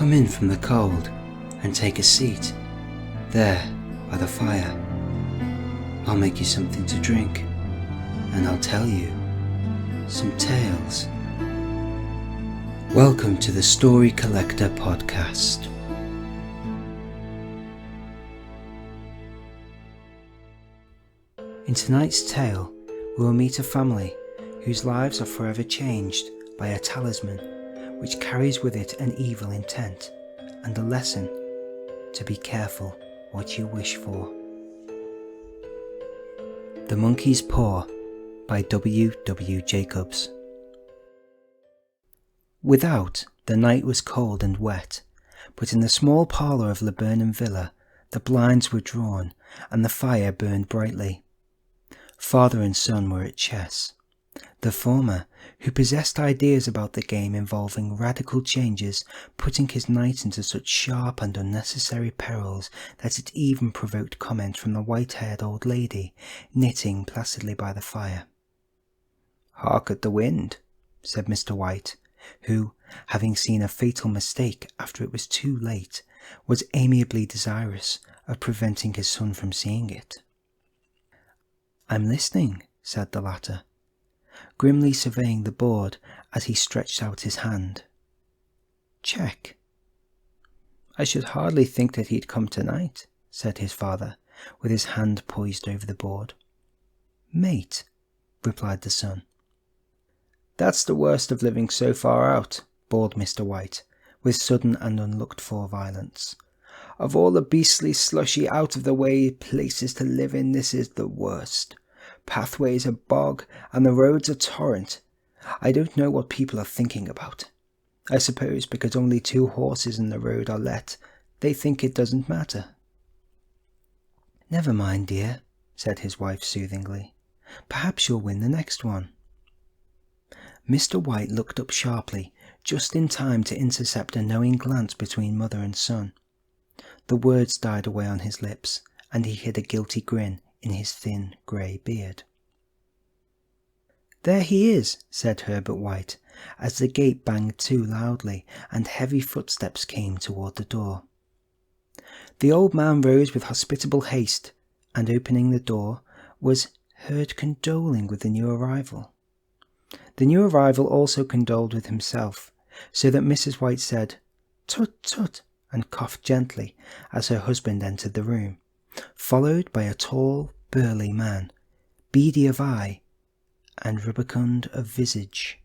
Come in from the cold and take a seat, there by the fire. I'll make you something to drink, and I'll tell you some tales. Welcome to the Story Collector podcast. In tonight's tale, we will meet a family whose lives are forever changed by a talisman which carries with it an evil intent and a lesson to be careful what you wish for. The Monkey's Paw by W. Jacobs. Without, the night was cold and wet, but in the small parlour of Laburnum Villa the blinds were drawn and the fire burned brightly. Father and son were at chess. The former, who possessed ideas about the game involving radical changes, putting his knight into such sharp and unnecessary perils that it even provoked comment from the white-haired old lady, knitting placidly by the fire. "Hark at the wind," said Mr. White, who, having seen a fatal mistake after it was too late, was amiably desirous of preventing his son from seeing it. "I'm listening," said the latter, grimly surveying the board as he stretched out his hand. "Check." "I should hardly think that he'd come tonight," said his father, with his hand poised over the board. "Mate," replied the son. "That's the worst of living so far out," bawled Mr. White, with sudden and unlooked-for violence. "Of all the beastly, slushy, out-of-the-way places to live in, this is the worst. Pathways a bog, and the roads a torrent. I don't know what people are thinking about. I suppose because only 2 horses in the road are let, they think it doesn't matter." "Never mind, dear," said his wife soothingly. "Perhaps you'll win the next one." Mr. White looked up sharply, just in time to intercept a knowing glance between mother and son. The words died away on his lips, and he hid a guilty grin in his thin grey beard. "There he is," said Herbert White, as the gate banged to loudly and heavy footsteps came toward the door. The old man rose with hospitable haste, and opening the door, was heard condoling with the new arrival. The new arrival also condoled with himself, so that Mrs. White said, "Tut, tut," and coughed gently as her husband entered the room, followed by a tall, burly man, beady of eye and rubicund of visage.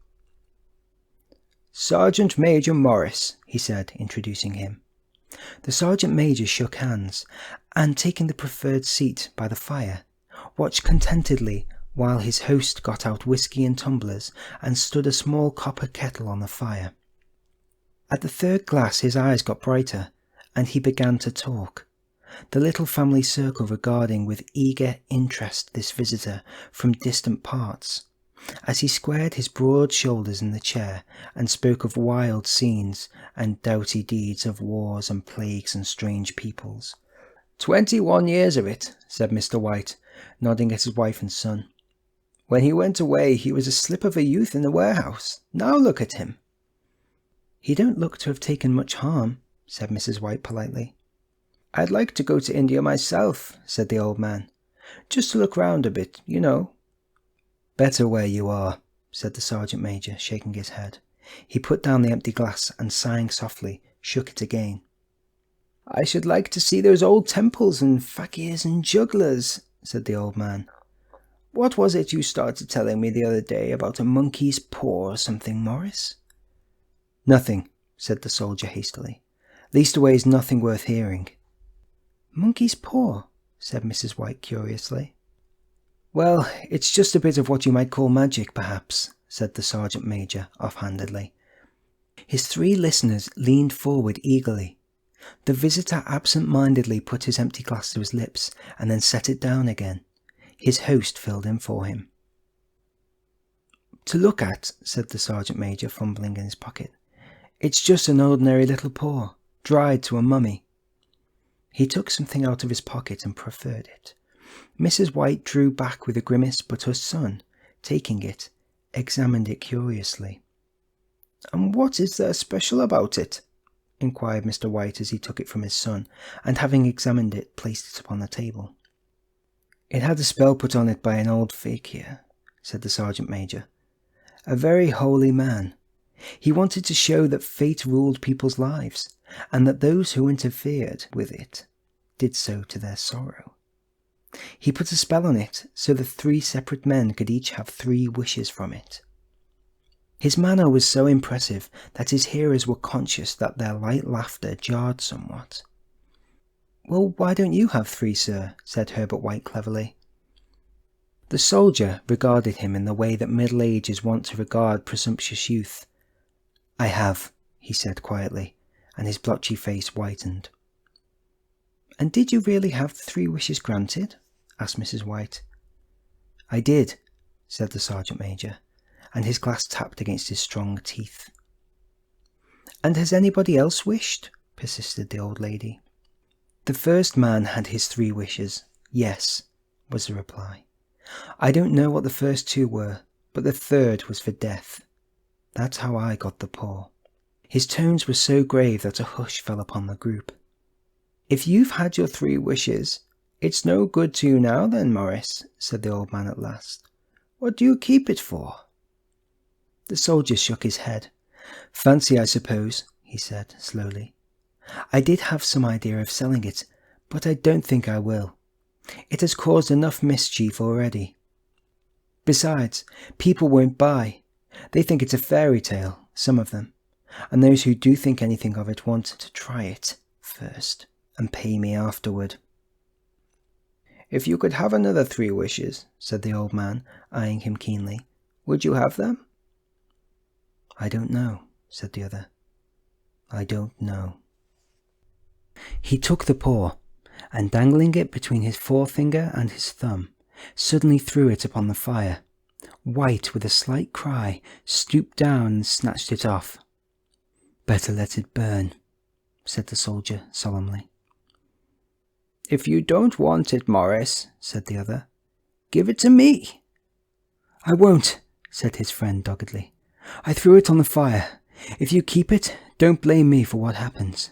"Sergeant Major Morris," he said, introducing him. The Sergeant Major shook hands, and taking the preferred seat by the fire, watched contentedly while his host got out whisky and tumblers and stood a small copper kettle on the fire. At the 3rd glass his eyes got brighter, and he began to talk, the little family circle regarding with eager interest this visitor from distant parts, as he squared his broad shoulders in the chair and spoke of wild scenes and doughty deeds of wars and plagues and strange peoples. 21 years of it," said Mr. White, nodding at his wife and son. "When he went away he was a slip of a youth in the warehouse. Now look at him." "He don't look to have taken much harm," said Mrs. White politely. "I'd like to go to India myself," said the old man. "Just to look round a bit, you know." "Better where you are," said the Sergeant Major, shaking his head. He put down the empty glass and, sighing softly, shook it again. "I should like to see those old temples and fakirs and jugglers," said the old man. "What was it you started telling me the other day about a monkey's paw or something, Morris?" "Nothing," said the soldier hastily. "Leastways nothing worth hearing." "Monkey's paw?" said Mrs. White curiously. "Well, it's just a bit of what you might call magic, perhaps," said the Sergeant Major offhandedly. His 3 listeners leaned forward eagerly. The visitor absent-mindedly put his empty glass to his lips and then set it down again. His host filled in for him. "To look at," said the Sergeant Major, fumbling in his pocket, "it's just an ordinary little paw, dried to a mummy." He took something out of his pocket and proffered it. Mrs. White drew back with a grimace, but her son, taking it, examined it curiously. "And what is there special about it?" inquired Mr. White as he took it from his son, and having examined it, placed it upon the table. "It had a spell put on it by an old fakir," said the Sergeant Major. "A very holy man. He wanted to show that fate ruled people's lives, and that those who interfered with it did so to their sorrow. He put a spell on it so that 3 separate men could each have 3 wishes from it. His manner was so impressive that his hearers were conscious that their light laughter jarred somewhat. "Well, why don't you have 3, sir?" said Herbert White cleverly. The soldier regarded him in the way that middle age is wont to regard presumptuous youth. "I have," he said quietly, and his blotchy face whitened. "And did you really have the 3 wishes granted?" asked Mrs. White. "I did," said the Sergeant Major, and his glass tapped against his strong teeth. "And has anybody else wished?" persisted the old lady. "The first man had his 3 wishes, yes," was the reply. "I don't know what the first 2 were, but the 3rd was for death. That's how I got the paw." His tones were so grave that a hush fell upon the group. "If you've had your 3 wishes, it's no good to you now then, Morris," said the old man at last. "What do you keep it for?" The soldier shook his head. "Fancy, I suppose," he said slowly. "I did have some idea of selling it, but I don't think I will. It has caused enough mischief already. Besides, people won't buy. They think it's a fairy tale, some of them, and those who do think anything of it want to try it first and pay me afterward." "If you could have another 3 wishes," said the old man, eyeing him keenly, "would you have them?" "I don't know," said the other. "I don't know." He took the paw, and dangling it between his forefinger and his thumb, suddenly threw it upon the fire. White, with a slight cry, stooped down and snatched it off. "Better let it burn," said the soldier solemnly. "If you don't want it, Morris," said the other, "give it to me." "I won't," said his friend doggedly. "I threw it on the fire. If you keep it, don't blame me for what happens.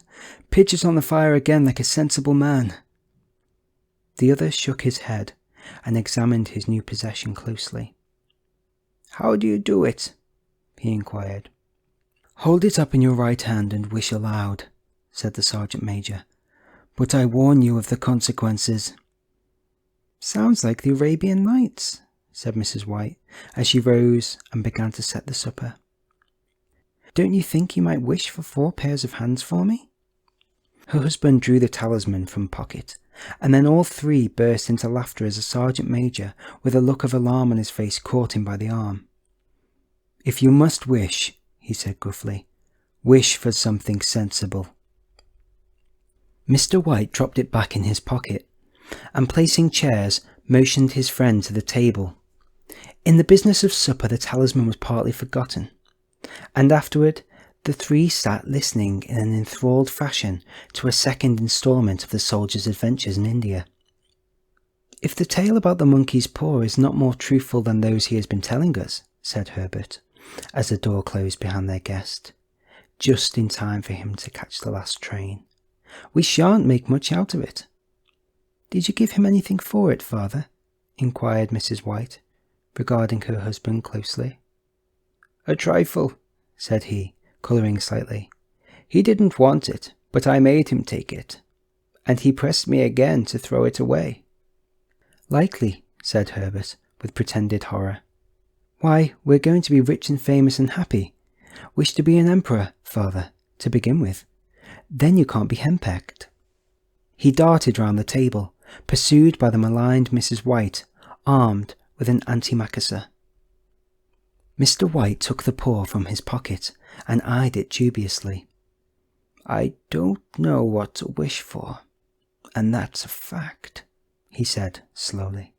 Pitch it on the fire again like a sensible man." The other shook his head and examined his new possession closely. "How do you do it?" he inquired. "Hold it up in your right hand and wish aloud," said the Sergeant Major. "But I warn you of the consequences." "Sounds like the Arabian Nights," said Mrs. White, as she rose and began to set the supper. "Don't you think you might wish for 4 pairs of hands for me?" Her husband drew the talisman from pocket, and then all 3 burst into laughter as the Sergeant Major, with a look of alarm on his face, caught him by the arm. "If you must wish," he said gruffly, "wish for something sensible." Mr. White dropped it back in his pocket, and placing chairs, motioned his friend to the table. In the business of supper the talisman was partly forgotten, and afterward the 3 sat listening in an enthralled fashion to a second instalment of the soldier's adventures in India. "If the tale about the monkey's paw is not more truthful than those he has been telling us," said Herbert, as the door closed behind their guest, just in time for him to catch the last train, "we shan't make much out of it." "Did you give him anything for it, father?" inquired Mrs. White, regarding her husband closely. "A trifle," said he, colouring slightly. "He didn't want it, but I made him take it, and he pressed me again to throw it away." "Likely," said Herbert, with pretended horror. "Why, we're going to be rich and famous and happy. Wish to be an emperor, father, to begin with. Then you can't be henpecked." He darted round the table, pursued by the maligned Mrs. White, armed with an antimacassar. Mr. White took the paw from his pocket and eyed it dubiously. "I don't know what to wish for, and that's a fact," he said slowly.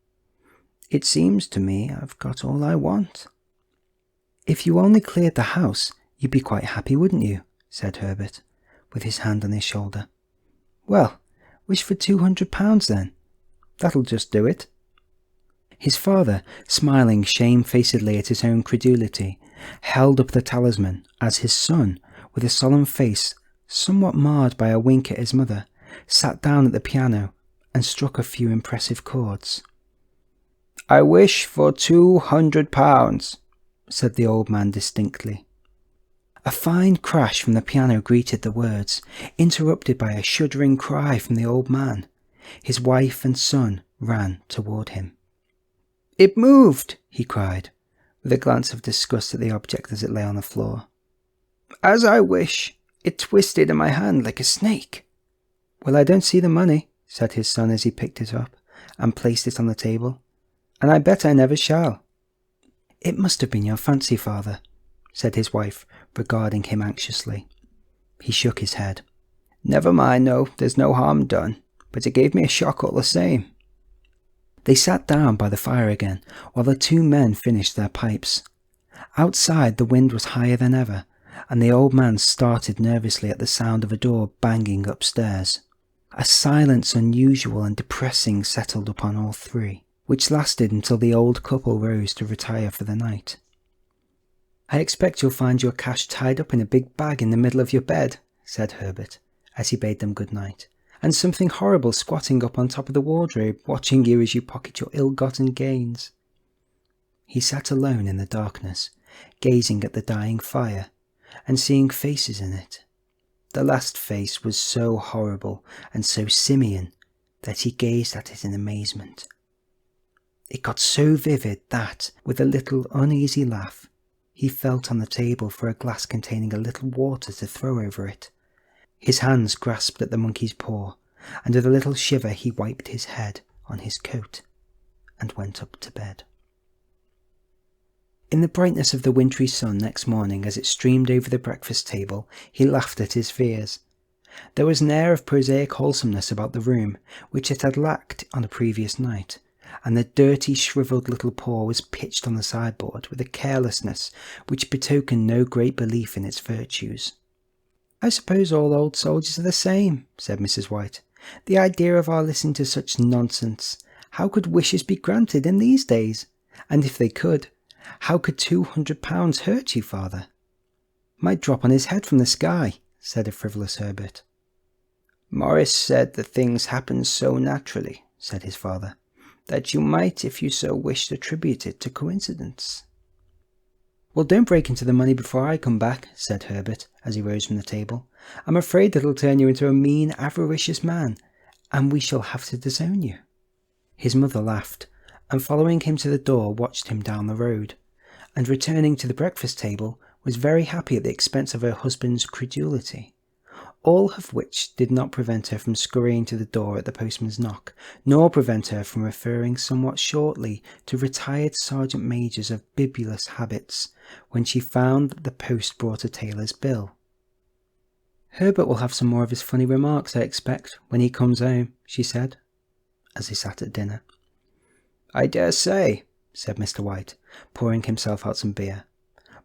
"It seems to me I've got all I want." "If you only cleared the house, you'd be quite happy, wouldn't you?" said Herbert, with his hand on his shoulder. "Well, wish for £200 then. That'll just do it." His father, smiling shamefacedly at his own credulity, held up the talisman as his son, with a solemn face, somewhat marred by a wink at his mother, sat down at the piano and struck a few impressive chords. "I wish for £200, said the old man distinctly. A fine crash from the piano greeted the words, interrupted by a shuddering cry from the old man. His wife and son ran toward him. "It moved!" he cried, with a glance of disgust at the object as it lay on the floor. "As I wish, it twisted in my hand like a snake." "Well, I don't see the money," said his son as he picked it up and placed it on the table, "and I bet I never shall." "It must have been your fancy, father," said his wife, regarding him anxiously. He shook his head. "Never mind, no, there's no harm done, but it gave me a shock all the same." They sat down by the fire again, while the two men finished their pipes. Outside the wind was higher than ever, and the old man started nervously at the sound of a door banging upstairs. A silence unusual and depressing settled upon all three, which lasted until the old couple rose to retire for the night. "I expect you'll find your cash tied up in a big bag in the middle of your bed," said Herbert, as he bade them good night, "and something horrible squatting up on top of the wardrobe, watching you as you pocket your ill-gotten gains." He sat alone in the darkness, gazing at the dying fire, and seeing faces in it. The last face was so horrible and so simian that he gazed at it in amazement. It got so vivid that, with a little uneasy laugh, he felt on the table for a glass containing a little water to throw over it. His hands grasped at the monkey's paw, and with a little shiver he wiped his head on his coat and went up to bed. In the brightness of the wintry sun next morning, as it streamed over the breakfast table, he laughed at his fears. There was an air of prosaic wholesomeness about the room, which it had lacked on the previous night, and the dirty, shrivelled little paw was pitched on the sideboard with a carelessness which betokened no great belief in its virtues. "I suppose all old soldiers are the same," said Mrs. White. "The idea of our listening to such nonsense! How could wishes be granted in these days? And if they could, how could £200 hurt you, father?" "Might drop on his head from the sky," said a frivolous Herbert. "Morris said the things happened so naturally," said his father, "that you might, if you so wished, attribute it to coincidence." "Well, don't break into the money before I come back," said Herbert, as he rose from the table. "I'm afraid that'll turn you into a mean, avaricious man, and we shall have to disown you." His mother laughed, and following him to the door watched him down the road, and returning to the breakfast table was very happy at the expense of her husband's credulity, all of which did not prevent her from scurrying to the door at the postman's knock, nor prevent her from referring somewhat shortly to retired sergeant majors of bibulous habits when she found that the post brought a tailor's bill. "Herbert will have some more of his funny remarks, I expect, when he comes home," she said, as they sat at dinner. "I dare say," said Mr. White, pouring himself out some beer.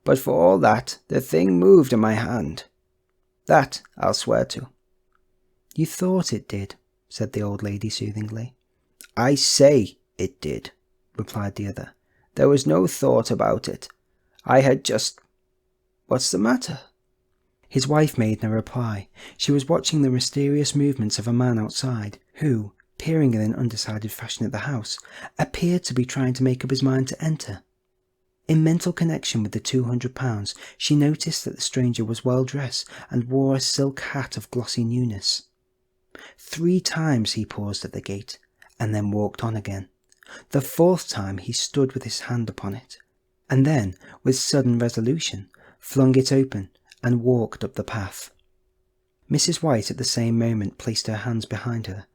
"But for all that, the thing moved in my hand. That I'll swear to." "You thought it did," said the old lady soothingly. "I say it did," replied the other. "There was no thought about it. I had just... What's the matter?" His wife made no reply. She was watching the mysterious movements of a man outside, who, peering in an undecided fashion at the house, appeared to be trying to make up his mind to enter. In mental connection with the £200, she noticed that the stranger was well dressed and wore a silk hat of glossy newness. 3 times he paused at the gate, and then walked on again. The 4th time he stood with his hand upon it, and then, with sudden resolution, flung it open and walked up the path. Mrs. White at the same moment placed her hands behind her,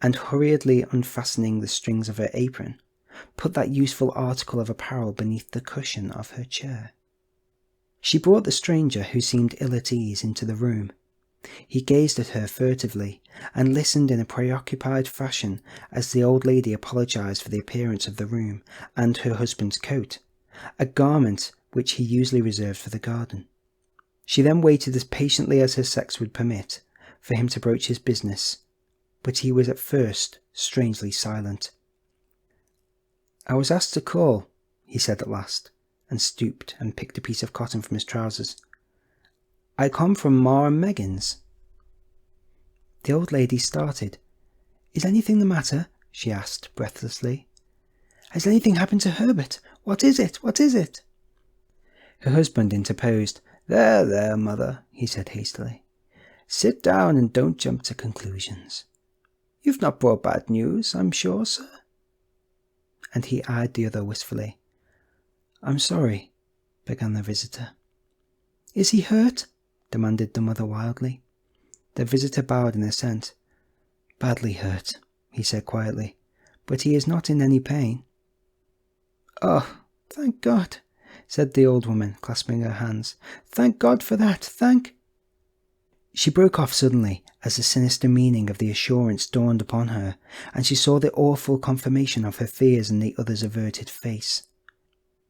and hurriedly unfastening the strings of her apron, put that useful article of apparel beneath the cushion of her chair. She brought the stranger, who seemed ill at ease, into the room. He gazed at her furtively, and listened in a preoccupied fashion as the old lady apologized for the appearance of the room and her husband's coat, a garment which he usually reserved for the garden. She then waited as patiently as her sex would permit for him to broach his business, but he was at first strangely silent. "I was asked to call," he said at last, and stooped and picked a piece of cotton from his trousers. "I come from Ma and Megan's," The old lady started. "Is anything the matter?" she asked breathlessly. "Has anything happened to Herbert? What is it? What is it?" Her husband interposed. There, mother," he said hastily. "Sit down and don't jump to conclusions. You've not brought bad news, I'm sure, sir?" And he eyed the other wistfully. "I'm sorry," began the visitor. "Is he hurt?" demanded the mother wildly. The visitor bowed in assent. "Badly hurt," he said quietly, "but he is not in any pain." "Oh, thank God," said the old woman, clasping her hands. "Thank God for that, thank—" She broke off suddenly as the sinister meaning of the assurance dawned upon her, and she saw the awful confirmation of her fears in the other's averted face.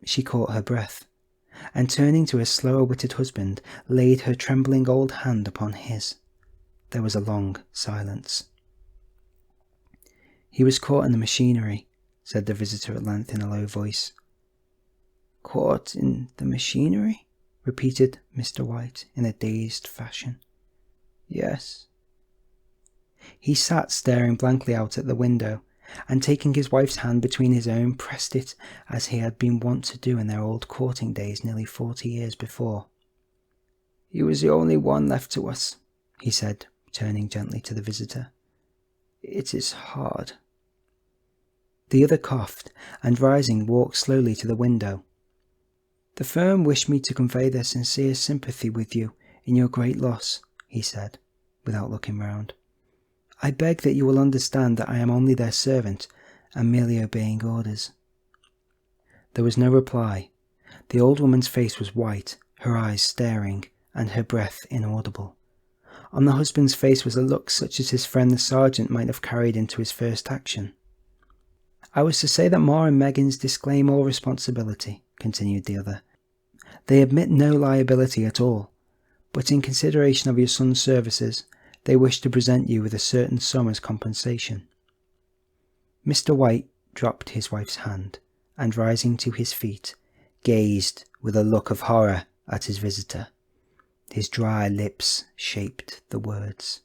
She caught her breath, and turning to her slower-witted husband, laid her trembling old hand upon his. There was a long silence. "He was caught in the machinery," said the visitor at length in a low voice. "Caught in the machinery?" repeated Mr. White in a dazed fashion. "Yes." He sat staring blankly out at the window, and taking his wife's hand between his own, pressed it as he had been wont to do in their old courting days nearly 40 years before. "He was the only one left to us," he said, turning gently to the visitor. "It is hard." The other coughed, and rising walked slowly to the window. "The firm wished me to convey their sincere sympathy with you in your great loss," he said, without looking round. "I beg that you will understand that I am only their servant and merely obeying orders." There was no reply. The old woman's face was white, her eyes staring, and her breath inaudible. On the husband's face was a look such as his friend the sergeant might have carried into his first action. "I was to say that Ma and Meggins disclaim all responsibility," continued the other. "They admit no liability at all, but in consideration of your son's services, they wish to present you with a certain sum as compensation." Mr. White dropped his wife's hand, and rising to his feet, gazed with a look of horror at his visitor. His dry lips shaped the words.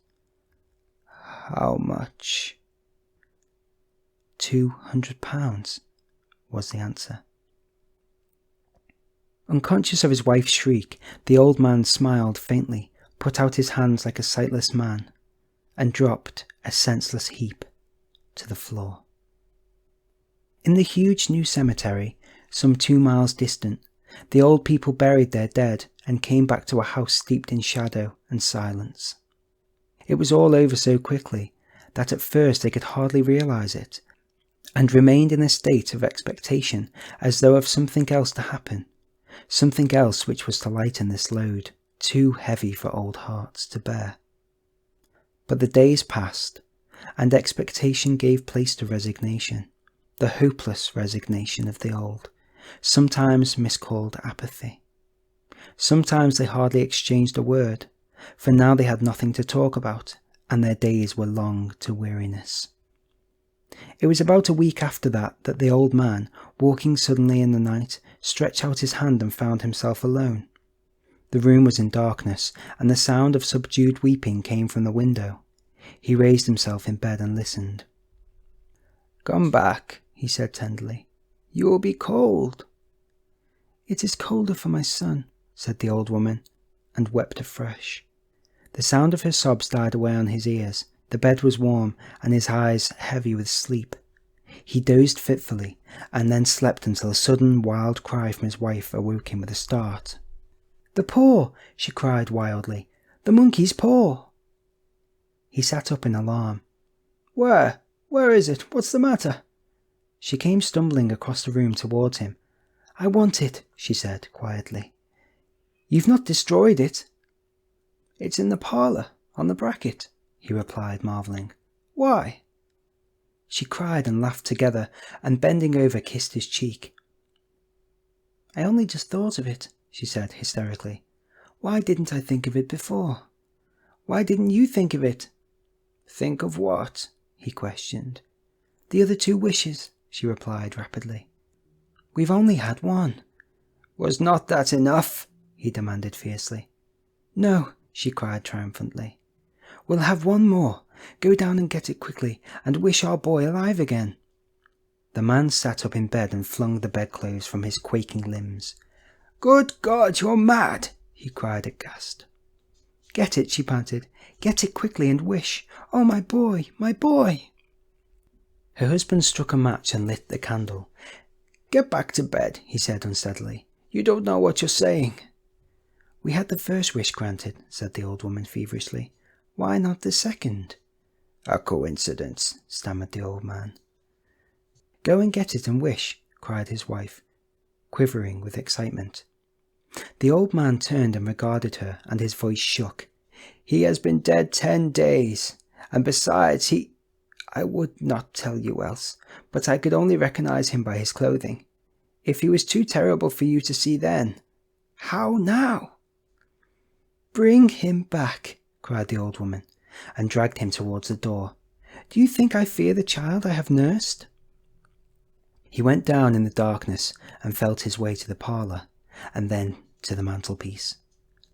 "How much?" £200, was the answer. Unconscious of his wife's shriek, the old man smiled faintly, put out his hands like a sightless man, and dropped, a senseless heap, to the floor. In the huge new cemetery, some 2 miles distant, the old people buried their dead and came back to a house steeped in shadow and silence. It was all over so quickly that at first they could hardly realize it, and remained in a state of expectation as though of something else to happen, something else which was to lighten this load, too heavy for old hearts to bear. But the days passed, and expectation gave place to resignation, the hopeless resignation of the old, sometimes miscalled apathy. Sometimes they hardly exchanged a word, for now they had nothing to talk about, and their days were long to weariness. It was about a week after that the old man, walking suddenly in the night, stretched out his hand and found himself alone. The room was in darkness, and the sound of subdued weeping came from the window. He raised himself in bed and listened. "Come back," he said tenderly. "You will be cold." "It is colder for my son," said the old woman, and wept afresh. The sound of her sobs died away on his ears. The bed was warm, and his eyes heavy with sleep. He dozed fitfully, and then slept until a sudden wild cry from his wife awoke him with a start. "The paw!" she cried wildly. "The monkey's paw!" He sat up in alarm. Where is it? What's the matter?" She came stumbling across the room towards him. "I want it," she said quietly. "You've not destroyed it?" "It's in the parlour, on the bracket," he replied, marvelling. "Why?" She cried and laughed together, and bending over kissed his cheek. "I only just thought of it," she said hysterically. "Why didn't I think of it before? Why didn't you think of it?" "Think of what?" he questioned. "The other 2 wishes," she replied rapidly. "We've only had one." "Was not that enough?" he demanded fiercely. "No," she cried triumphantly. "We'll have one more, Go down and get it quickly, and wish our boy alive again." The man sat up in bed and flung the bedclothes from his quaking limbs. "Good God, you're mad!" he cried aghast. "Get it," she panted. "Get it quickly and wish. Oh, my boy, my boy!" Her husband struck a match and lit the candle. "Get back to bed," he said unsteadily. "You don't know what you're saying." "We had the first wish granted," said the old woman feverishly. "Why not the second?" "A coincidence," stammered the old man. "Go and get it and wish," cried his wife, quivering with excitement. The old man turned and regarded her, and his voice shook. "He has been dead 10 days, and besides I would not tell you else, but I could only recognize him by his clothing. If he was too terrible for you to see then, how now?" "Bring him back," cried the old woman, and dragged him towards the door. "Do you think I fear the child I have nursed?" He went down in the darkness and felt his way to the parlour, and then to the mantelpiece.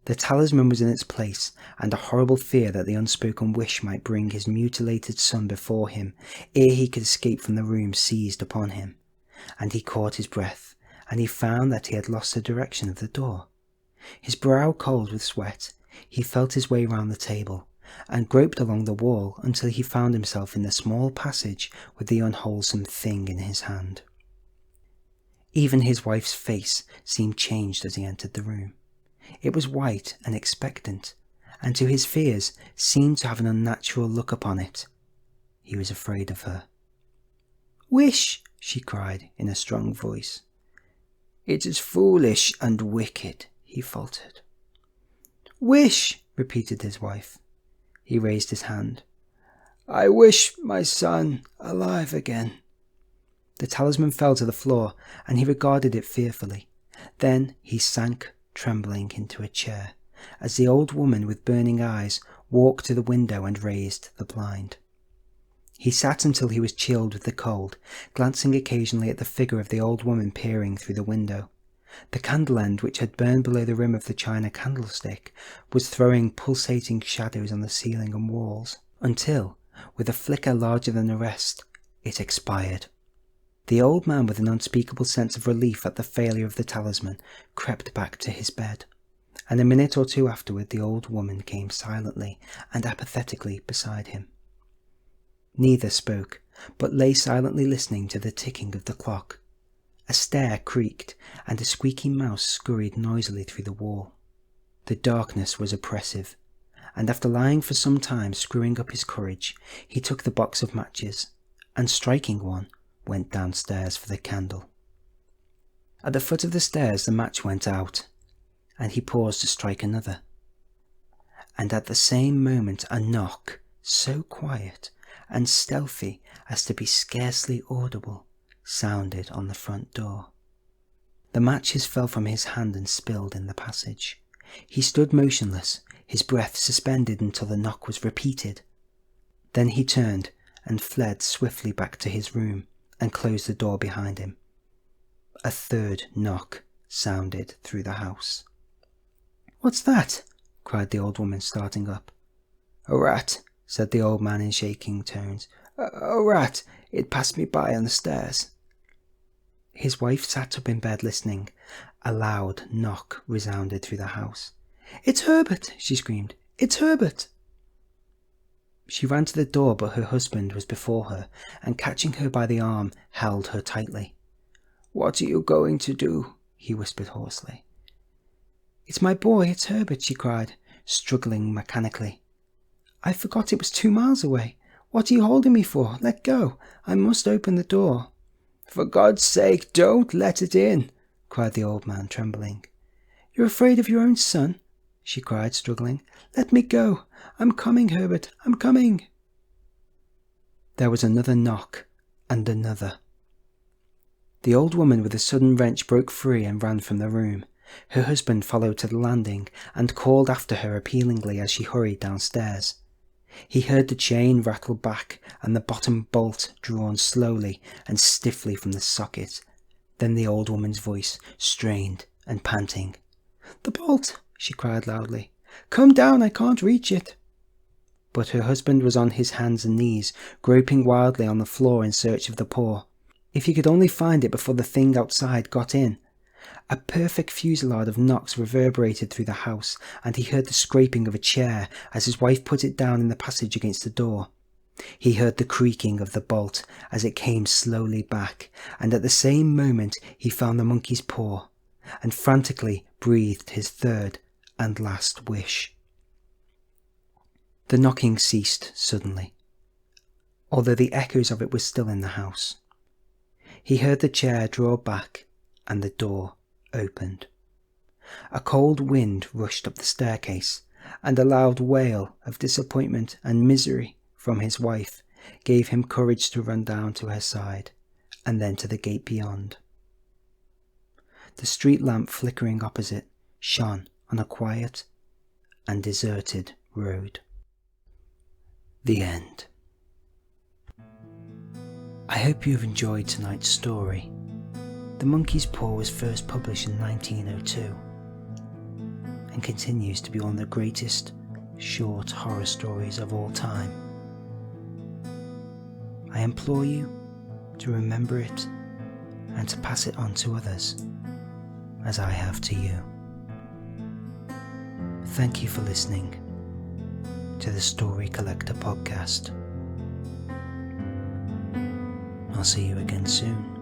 The talisman was in its place, and a horrible fear that the unspoken wish might bring his mutilated son before him ere he could escape from the room seized upon him, and he caught his breath, and he found that he had lost the direction of the door. His brow cold with sweat, he felt his way round the table, and groped along the wall until he found himself in the small passage with the unwholesome thing in his hand. Even his wife's face seemed changed as he entered the room. It was white and expectant, and to his fears seemed to have an unnatural look upon it. He was afraid of her. "Wish!" she cried in a strong voice. "It is foolish and wicked," he faltered. "Wish!" repeated his wife. He raised his hand. "I wish my son alive again." The talisman fell to the floor, and he regarded it fearfully. Then he sank trembling into a chair, as the old woman with burning eyes walked to the window and raised the blind. He sat until he was chilled with the cold, glancing occasionally at the figure of the old woman peering through the window. The candle end, which had burned below the rim of the china candlestick, was throwing pulsating shadows on the ceiling and walls, until, with a flicker larger than the rest, it expired. The old man, with an unspeakable sense of relief at the failure of the talisman, crept back to his bed, and a minute or two afterward the old woman came silently and apathetically beside him. Neither spoke, but lay silently listening to the ticking of the clock. A stair creaked, and a squeaky mouse scurried noisily through the wall. The darkness was oppressive, and after lying for some time screwing up his courage, he took the box of matches, and striking one, went downstairs for the candle. At the foot of the stairs the match went out, and he paused to strike another. And at the same moment a knock, so quiet and stealthy as to be scarcely audible, sounded on the front door. The matches fell from his hand and spilled in the passage. He stood motionless, his breath suspended until the knock was repeated. Then he turned and fled swiftly back to his room and closed the door behind him. A third knock sounded through the house. "What's that?" cried the old woman, starting up. "A rat," said the old man in shaking tones. A rat. It passed me by on the stairs." His wife sat up in bed listening. A loud knock resounded through the house. "It's Herbert!" she screamed. "It's Herbert!" She ran to the door, but her husband was before her, and catching her by the arm, held her tightly. "What are you going to do?" he whispered hoarsely. "It's my boy, it's Herbert," she cried, struggling mechanically. "I forgot it was 2 miles away. What are you holding me for? Let go. I must open the door." "For God's sake, don't let it in," cried the old man, trembling. "You're afraid of your own son?" she cried, struggling. "Let me go. I'm coming, Herbert, I'm coming." There was another knock, and another. The old woman with a sudden wrench broke free and ran from the room. Her husband followed to the landing and called after her appealingly as she hurried downstairs. He heard the chain rattle back and the bottom bolt drawn slowly and stiffly from the socket. Then the old woman's voice, strained and panting. "The bolt!" she cried loudly. "Come down, I can't reach it." but her husband was on his hands and knees, groping wildly on the floor in search of the paw. If he could only find it before the thing outside got in. A perfect fusillade of knocks reverberated through the house, and he heard the scraping of a chair as his wife put it down in the passage against the door. He heard the creaking of the bolt as it came slowly back, and at the same moment he found the monkey's paw, and frantically breathed his third and last wish. The knocking ceased suddenly, although the echoes of it were still in the house. He heard the chair draw back and the door opened. A cold wind rushed up the staircase, and a loud wail of disappointment and misery from his wife gave him courage to run down to her side, and then to the gate beyond. The street lamp flickering opposite shone on a quiet and deserted road. The end. I hope you have enjoyed tonight's story. The Monkey's Paw was first published in 1902 and continues to be one of the greatest short horror stories of all time. I implore you to remember it and to pass it on to others, as I have to you. Thank you for listening to the Story Collector podcast. I'll see you again soon.